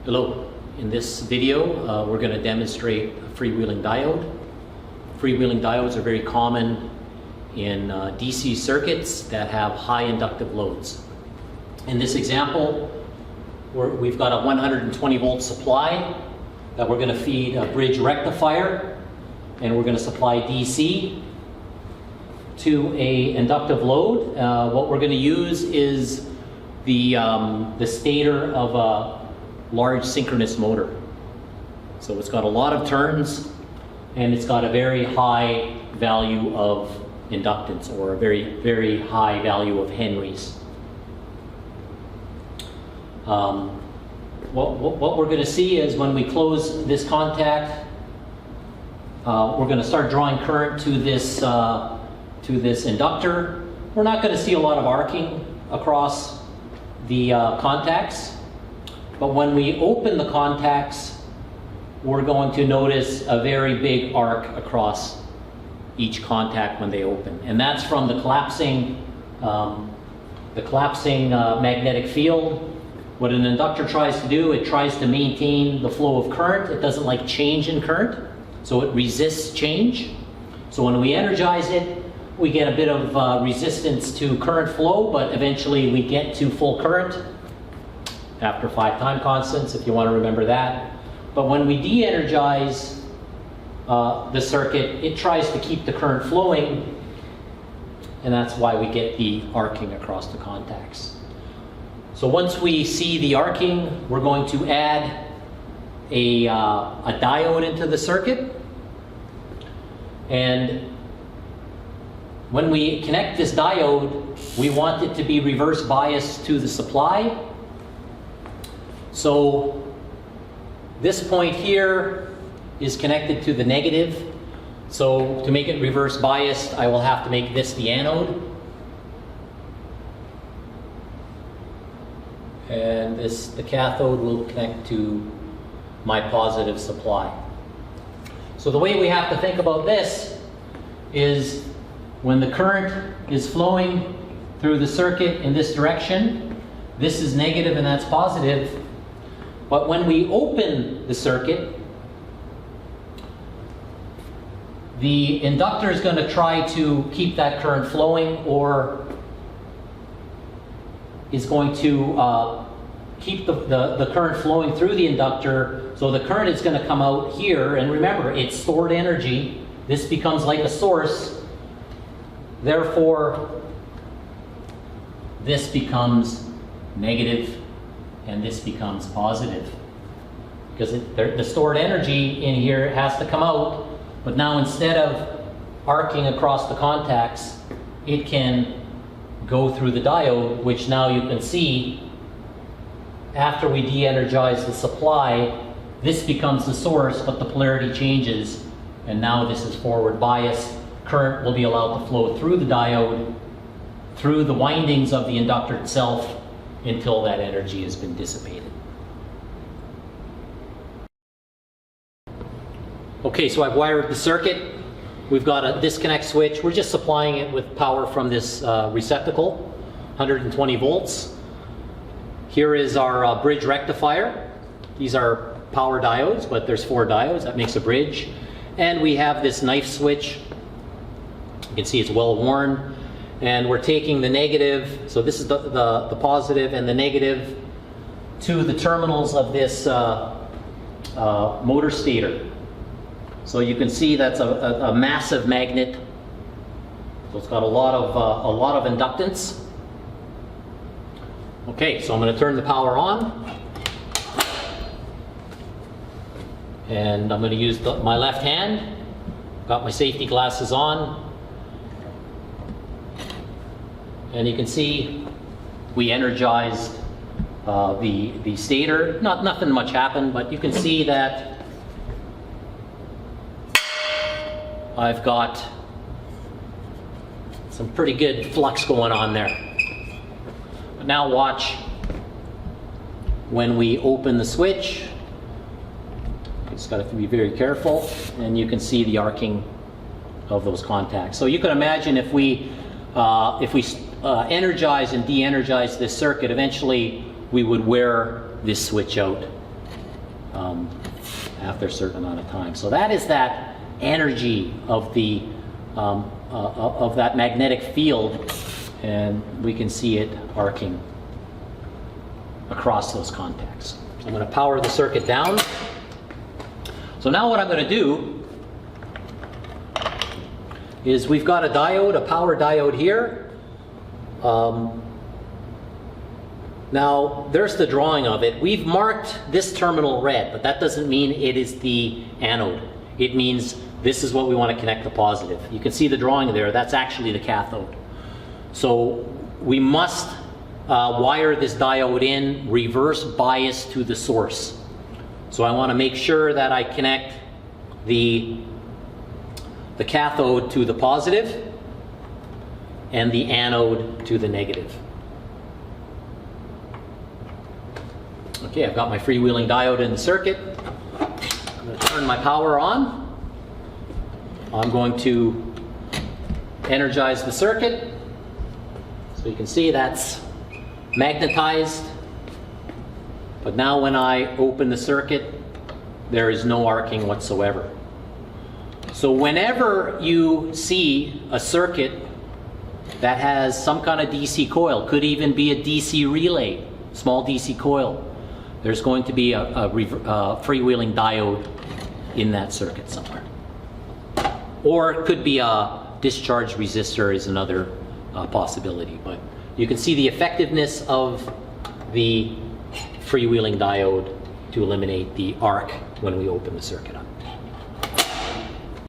Hello. In this video, we're going to demonstrate a freewheeling diode. Freewheeling diodes are very common in DC circuits that have high inductive loads. In this example, we've got a 120 volt supply that we're going to feed a bridge rectifier, and we're going to supply DC to a inductive load. What we're going to use is the stator of a large synchronous motor. So it's got a lot of turns and it's got a very high value of inductance, or a very, very high value of henries. What we're going to see is when we close this contact, we're going to start drawing current to this inductor. We're not going to see a lot of arcing across the contacts, but when we open the contacts, we're going to notice a very big arc across each contact when they open, and that's from the collapsing magnetic field. What an inductor tries to do, it tries to maintain the flow of current. It doesn't like change in current, so it resists change. So when we energize it, we get a bit of resistance to current flow, but eventually we get to full current after 5 time constants, if you want to remember that. But when we de-energize the circuit, it tries to keep the current flowing, and that's why we get the arcing across the contacts. So once we see the arcing, we're going to add a diode into the circuit. And when we connect this diode, we want it to be reverse biased to the supply. So this point here is connected to the negative. So to make it reverse biased, I will have to make this the anode. And the cathode will connect to my positive supply. So the way we have to think about this is when the current is flowing through the circuit in this direction, this is negative and that's positive. But when we open the circuit, the inductor is going to try to keep that current flowing, or is going to keep the current flowing through the inductor. So the current is going to come out here, and remember, it's stored energy. This becomes like a source. Therefore, this becomes negative and this becomes positive, because the stored energy in here has to come out. But now, instead of arcing across the contacts, it can go through the diode, which now you can see after we de-energize the supply, this becomes the source, but the polarity changes, and now this is forward biased. Current will be allowed to flow through the diode, through the windings of the inductor itself, until that energy has been dissipated. Okay, so I've wired the circuit. We've got a disconnect switch. We're just supplying it with power from this receptacle, 120 volts. Here is our bridge rectifier. These are power diodes, but there's 4 diodes. That makes a bridge. And we have this knife switch. You can see it's well worn. And we're taking the negative, so this is the positive and the negative, to the terminals of this motor stator. So you can see that's a massive magnet. So it's got a lot of inductance. Okay, so I'm going to turn the power on, and I'm going to use my left hand. Got my safety glasses on, and you can see we energized the stator. Nothing much happened, but you can see that I've got some pretty good flux going on there. But now watch when we open the switch. Just got to be very careful, and you can see the arcing of those contacts. So you can imagine if we energize and de-energize this circuit, eventually we would wear this switch out. after a certain amount of time. So that is that energy of the of that magnetic field, and we can see it arcing across those contacts. So I'm going to power the circuit down. So now what I'm going to do is we've got a diode, a power diode here. Now there's the drawing of it. We've marked this terminal red, but that doesn't mean it is the anode. It means this is what we want to connect the positive. You can see the drawing there. That's actually the cathode. So we must wire this diode in reverse bias to the source. So I want to make sure that I connect the cathode to the positive and the anode to the negative. Okay, I've got my freewheeling diode in the circuit. I'm going to turn my power on. I'm going to energize the circuit. So you can see that's magnetized. But now when I open the circuit, there is no arcing whatsoever. So whenever you see a circuit that has some kind of DC coil, could even be a DC relay, small DC coil, there's going to be a freewheeling diode in that circuit somewhere. Or it could be a discharge resistor is another possibility. But you can see the effectiveness of the freewheeling diode to eliminate the arc when we open the circuit up.